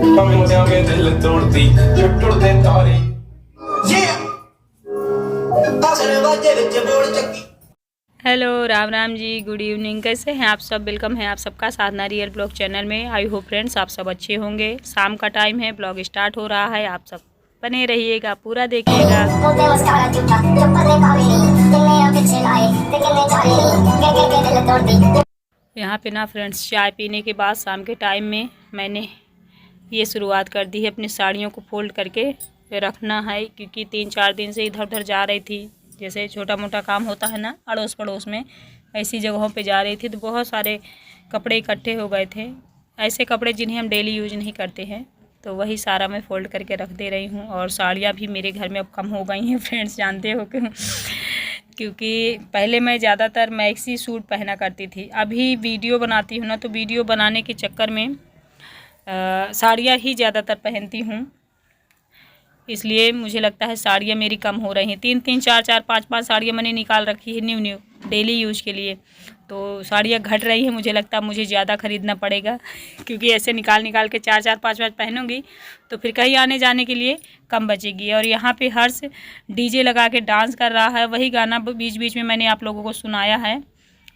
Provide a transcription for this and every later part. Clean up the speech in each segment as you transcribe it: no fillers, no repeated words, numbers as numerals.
मुंडिया के दिल तोड़ती टुटदे तारे hello Ram Ram ji, good evening. कैसे हैं आप सब? वेलकम है आप सबका साधना रियल ब्लॉग चैनल में। आई होप फ्रेंड्स आप सब अच्छे होंगे। शाम का टाइम है, ब्लॉग स्टार्ट हो रहा है। आप सब बने रहिएगा, पूरा देखिएगा। यहाँ पे ना फ्रेंड्स, चाय पीने के बाद शाम के टाइम में मैंने ये शुरुआत कर दी है अपनी साड़ियों को फोल्ड करके रखना है, क्योंकि 3-4 दिन से इधर उधर जा रही थी। जैसे छोटा मोटा काम होता है ना अड़ोस पड़ोस में, ऐसी जगहों पे जा रही थी तो बहुत सारे कपड़े इकट्ठे हो गए थे। ऐसे कपड़े जिन्हें हम डेली यूज नहीं करते हैं, तो वही सारा मैं फ़ोल्ड करके रख दे रही हूँ। और साड़ियाँ भी मेरे घर में अब कम हो गई हैं फ्रेंड्स, जानते हो क्यों? क्योंकि पहले मैं ज़्यादातर मैक्सी सूट पहना करती थी। अभी वीडियो बनाती हूँ ना, तो वीडियो बनाने के चक्कर में साड़ियाँ ही ज़्यादातर पहनती हूँ। इसलिए मुझे लगता है साड़ियाँ मेरी कम हो रही हैं। 3-3, 4-4, 5-5 साड़ियाँ मैंने निकाल रखी है न्यू डेली यूज के लिए। तो साड़ियाँ घट रही हैं, मुझे लगता है मुझे ज़्यादा ख़रीदना पड़ेगा क्योंकि ऐसे निकाल के 4-4, 5-5 पहनूंगी तो फिर कहीं आने जाने के लिए कम बचेगी। और यहाँ पे हर्ष डीजे लगा के डांस कर रहा है। वही गाना बीच बीच में मैंने आप लोगों को सुनाया है।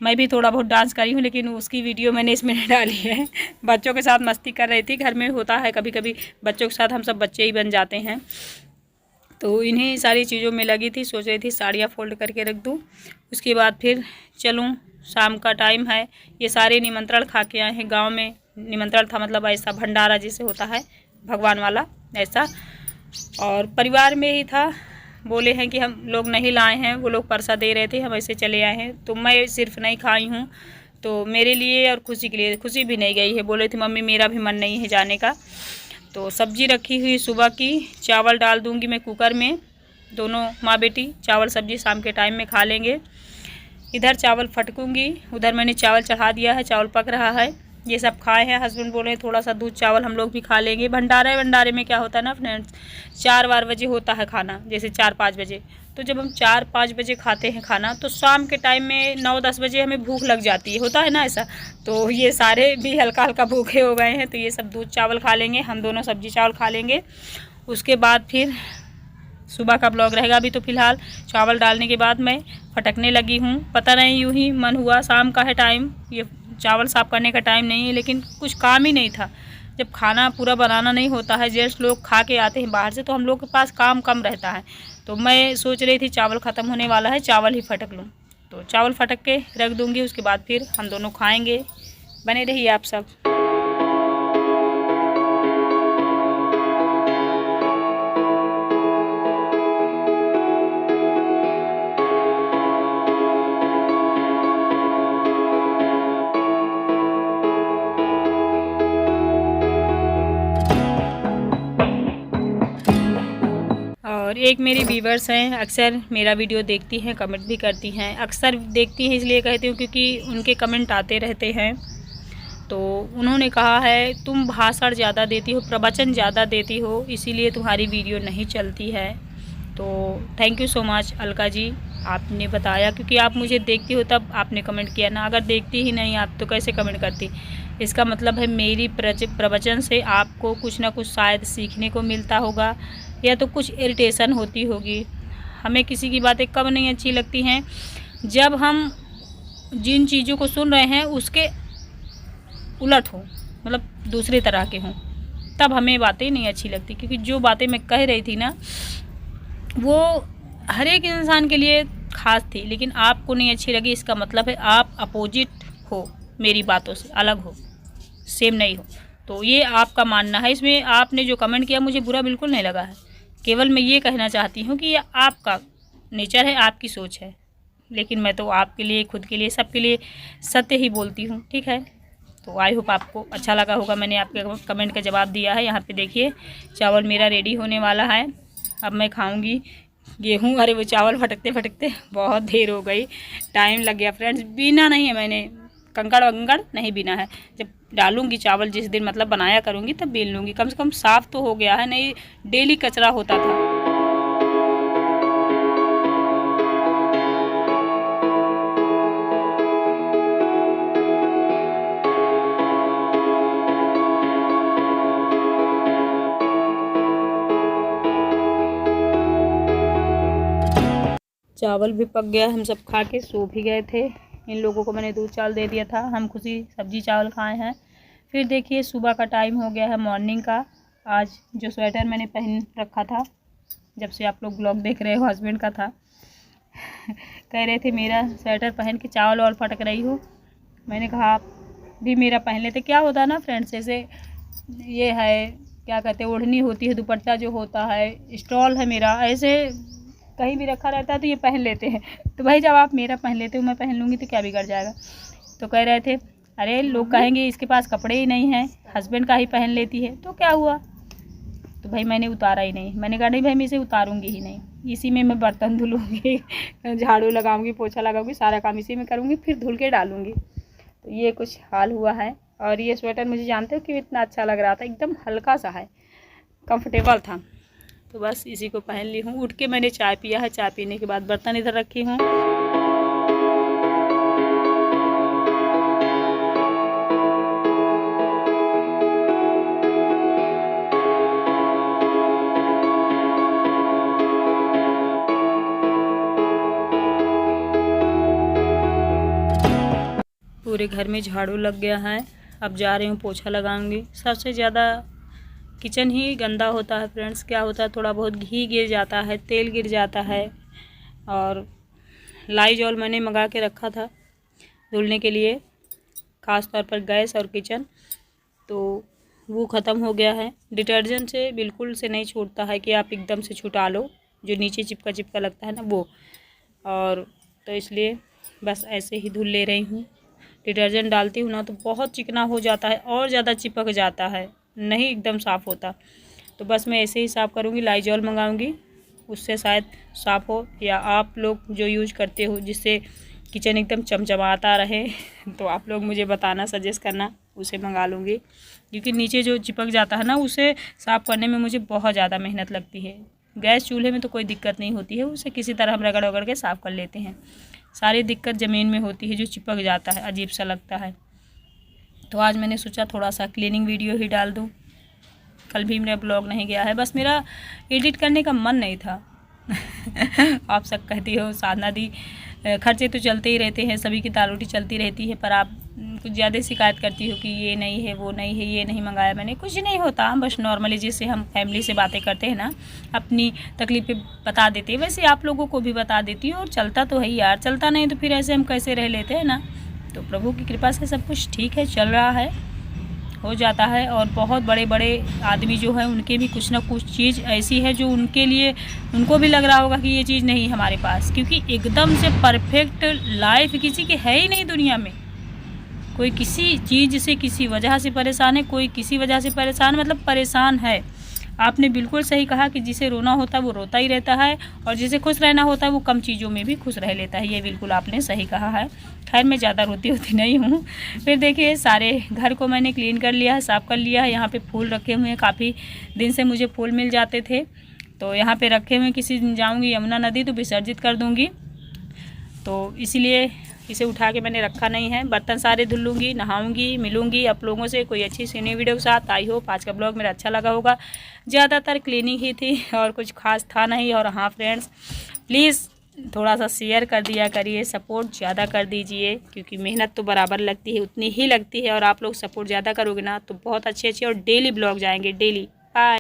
मैं भी थोड़ा बहुत डांस करी हूँ, लेकिन उसकी वीडियो मैंने इसमें नहीं डाली है। बच्चों के साथ मस्ती कर रही थी। घर में होता है कभी कभी बच्चों के साथ, हम सब बच्चे ही बन जाते हैं। तो इन्हीं सारी चीज़ों में लगी थी। सोच रही थी साड़ियाँ फोल्ड करके रख दूँ, उसके बाद फिर चलूँ। शाम का टाइम है। ये सारे निमंत्रण खा के आए हैं। गाँव में निमंत्रण था, मतलब ऐसा भंडारा जैसे होता है भगवान वाला, ऐसा। और परिवार में ही था। बोले हैं कि हम लोग नहीं लाए हैं, वो लोग परसा दे रहे थे, हम ऐसे चले आए हैं। तो मैं सिर्फ नहीं खाई हूँ, तो मेरे लिए और खुशी के लिए, खुशी भी नहीं गई है। बोले थे मम्मी मेरा भी मन नहीं है जाने का। तो सब्जी रखी हुई सुबह की, चावल डाल दूँगी मैं कुकर में। दोनों माँ बेटी चावल सब्जी शाम के टाइम में खा लेंगे। इधर चावल फटकूँगी, उधर मैंने चावल चढ़ा दिया है, चावल पक रहा है। ये सब खाए हैं। हस्बैंड बोले थोड़ा सा दूध चावल हम लोग भी खा लेंगे। भंडारे में क्या होता है ना फ्रेंड्स, 4 बजे होता है खाना, जैसे 4-5 बजे। तो जब हम 4-5 बजे खाते हैं खाना, तो शाम के टाइम में 9-10 बजे हमें भूख लग जाती है, होता है ना ऐसा। तो ये सारे भी हल्का हल्का भूखे हो गए हैं, तो ये सब दूध चावल खा लेंगे, हम दोनों सब्जी चावल खा लेंगे। उसके बाद फिर सुबह का ब्लॉग रहेगा। अभी तो फ़िलहाल चावल डालने के बाद मैं फटकने लगी हूँ। पता नहीं, यूँ ही मन हुआ। शाम का है टाइम, ये चावल साफ़ करने का टाइम नहीं है, लेकिन कुछ काम ही नहीं था। जब खाना पूरा बनाना नहीं होता है, जेंट्स लोग खा के आते हैं बाहर से, तो हम लोग के पास काम कम रहता है। तो मैं सोच रही थी चावल ख़त्म होने वाला है, चावल ही फटक लूँ। तो चावल फटक के रख दूँगी, उसके बाद फिर हम दोनों खाएँगे। बने रहिए आप सब। और एक मेरी व्यूवर्स हैं, अक्सर मेरा वीडियो देखती हैं, कमेंट भी करती हैं। अक्सर देखती हैं इसलिए कहती हूँ क्योंकि उनके कमेंट आते रहते हैं। तो उन्होंने कहा है तुम भाषण ज़्यादा देती हो, प्रवचन ज़्यादा देती हो, इसीलिए तुम्हारी वीडियो नहीं चलती है। तो thank you so much Alka ji, आपने बताया, क्योंकि आप मुझे देखती हो तब आपने कमेंट किया ना। अगर देखती ही नहीं आप तो कैसे कमेंट करती? इसका मतलब है मेरी प्रवचन से आपको कुछ ना कुछ शायद सीखने को मिलता होगा, या तो कुछ इरिटेशन होती होगी। हमें किसी की बातें कब नहीं अच्छी लगती हैं, जब हम जिन चीज़ों को सुन रहे हैं उसके उलट हो, मतलब दूसरे तरह के हों, तब हमें बातें नहीं अच्छी लगती। क्योंकि जो बातें मैं कह रही थी ना, वो हर एक इंसान के लिए ख़ास थी, लेकिन आपको नहीं अच्छी लगी। इसका मतलब है आप अपोजिट हो, मेरी बातों से अलग हो, सेम नहीं हो। तो ये आपका मानना है। इसमें आपने जो कमेंट किया मुझे बुरा बिल्कुल नहीं लगा है। केवल मैं ये कहना चाहती हूँ कि ये आपका नेचर है, आपकी सोच है, लेकिन मैं तो आपके लिए, खुद के लिए, सबके लिए सत्य ही बोलती हूँ, ठीक है। तो आई होप आपको अच्छा लगा होगा। मैंने आपके कमेंट का जवाब दिया है। यहाँ पे देखिए चावल मेरा रेडी होने वाला है। अब मैं खाऊंगी गेहूँ। अरे वो चावल फटकते फटकते बहुत देर हो गई, टाइम लग गया फ्रेंड्स। बीना नहीं है मैंने, कंकड़ वंकड़ नहीं बीना है। जब डालूंगी चावल, जिस दिन मतलब बनाया करूँगी, तब बीन लूँगी। कम से कम साफ़ तो हो गया है, नहीं डेली कचरा होता था। चावल भी पक गया, हम सब खा के सो भी गए थे। इन लोगों को मैंने दूध चावल दे दिया था, हम खुशी सब्जी चावल खाए हैं। फिर देखिए सुबह का टाइम हो गया है, मॉर्निंग का। आज जो स्वेटर मैंने पहन रखा था, जब से आप लोग ब्लॉग देख रहे हो, हस्बैंड का था। कह रहे थे मेरा स्वेटर पहन के चावल और फटक रही हो। मैंने कहा आप भी मेरा पहन लेते। क्या होता है ना फ्रेंड्स, जैसे ये है क्या कहते हैं, ओढ़नी होती है, दुपट्टा जो होता है, स्टॉल है मेरा, ऐसे कहीं भी रखा रहता है तो ये पहन लेते हैं। तो भाई जब आप मेरा पहन लेते हो, मैं पहन लूँगी तो क्या बिगड़ जाएगा। तो कह रहे थे अरे लोग कहेंगे इसके पास कपड़े ही नहीं हैं, हस्बैंड का ही पहन लेती है, तो क्या हुआ। तो भाई मैंने उतारा ही नहीं। मैंने कहा नहीं भाई मैं इसे उतारूँगी ही नहीं, इसी में मैं बर्तन धुलूँगी, झाड़ू लगाऊँगी, पोछा लगाऊँगी, सारा काम इसी में करूँगी, फिर धुल के डालूँगी। तो ये कुछ हाल हुआ है। और ये स्वेटर मुझे जानते हो कि इतना अच्छा लग रहा था, एकदम हल्का सा है, कंफर्टेबल था। तो बस इसी को पहन ली हूँ। उठ के मैंने चाय पिया है, चाय पीने के बाद बर्तन इधर रखी हूँ। पूरे घर में झाड़ू लग गया है, अब जा रही हूँ पोछा लगाऊंगी। सबसे ज़्यादा किचन ही गंदा होता है फ्रेंड्स। क्या होता है, थोड़ा बहुत घी गिर जाता है, तेल गिर जाता है। और लाइजॉल मैंने मंगा के रखा था धुलने के लिए, ख़ास तौर पर गैस और किचन, तो वो ख़त्म हो गया है। डिटर्जेंट से बिल्कुल से नहीं छूटता है कि आप एकदम से छुटा लो, जो नीचे चिपका चिपका लगता है ना वो। और तो इसलिए बस ऐसे ही धुल ले रही हूँ। डिटर्जेंट डालती हूँ ना तो बहुत चिकना हो जाता है और ज़्यादा चिपक जाता है, नहीं एकदम साफ़ होता। तो बस मैं ऐसे ही साफ़ करूँगी, लाइजॉल मंगाऊँगी, उससे शायद साफ़ हो। या आप लोग जो यूज करते हो जिससे किचन एकदम चमचमाता रहे, तो आप लोग मुझे बताना, सजेस्ट करना, उसे मंगा लूँगी। क्योंकि नीचे जो चिपक जाता है ना, उसे साफ़ करने में मुझे बहुत ज़्यादा मेहनत लगती है। गैस चूल्हे में तो कोई दिक्कत नहीं होती है, उसे किसी तरह हम रगड़ वगड़ के साफ़ कर लेते हैं। सारी दिक्कत ज़मीन में होती है, जो चिपक जाता है, अजीब सा लगता है। तो आज मैंने सोचा थोड़ा सा क्लीनिंग वीडियो ही डाल दूँ। कल भी मेरा ब्लॉग नहीं गया है, बस मेरा एडिट करने का मन नहीं था। आप सब कहती हो साधना दी खर्चे तो चलते ही रहते हैं, सभी की दाल रोटी चलती रहती है, पर आप कुछ ज़्यादा शिकायत करती हो कि ये नहीं है, वो नहीं है, ये नहीं मंगाया मैंने। कुछ नहीं होता, बस नॉर्मली जैसे हम फैमिली से बातें करते हैं ना, अपनी तकलीफ़ें बता देते हैं, वैसे आप लोगों को भी बता देती हूँ। और चलता तो है यार, चलता नहीं तो फिर ऐसे हम कैसे रह लेते हैं ना। तो प्रभु की कृपा से सब कुछ ठीक है, चल रहा है, हो जाता है। और बहुत बड़े बड़े आदमी जो है, उनके भी कुछ ना कुछ चीज़ ऐसी है जो उनके लिए, उनको भी लग रहा होगा कि ये चीज़ नहीं हमारे पास। क्योंकि एकदम से परफेक्ट लाइफ किसी की है ही नहीं दुनिया में। कोई किसी चीज़ से किसी वजह से परेशान है, कोई किसी वजह से परेशान, मतलब परेशान है। आपने बिल्कुल सही कहा कि जिसे रोना होता है वो रोता ही रहता है, और जिसे खुश रहना होता है वो कम चीज़ों में भी खुश रह लेता है। ये बिल्कुल आपने सही कहा है। खैर मैं ज़्यादा रोती होती नहीं हूँ। फिर देखिए सारे घर को मैंने क्लीन कर लिया है, साफ़ कर लिया है। यहाँ पे फूल रखे हुए हैं, काफ़ी दिन से मुझे फूल मिल जाते थे, तो यहाँ पे रखे हुए। किसी दिन जाऊँगी यमुना नदी तो विसर्जित कर दूँगी, तो इसीलिए इसे उठा के मैंने रखा नहीं है। बर्तन सारे धुल लूँगी, नहाऊँगी, मिलूँगी आप लोगों से कोई अच्छी सी नई वीडियो के साथ। आई होप आज का ब्लॉग मेरा अच्छा लगा होगा। ज़्यादातर क्लीनिंग ही थी और कुछ खास था नहीं। और हाँ फ्रेंड्स, प्लीज़ थोड़ा सा शेयर कर दिया करिए, सपोर्ट ज़्यादा कर दीजिए, क्योंकि मेहनत तो बराबर लगती है, उतनी ही लगती है। और आप लोग सपोर्ट ज़्यादा करोगे ना तो बहुत अच्छे अच्छे और डेली ब्लॉग जाएंगे, डेली। बाय।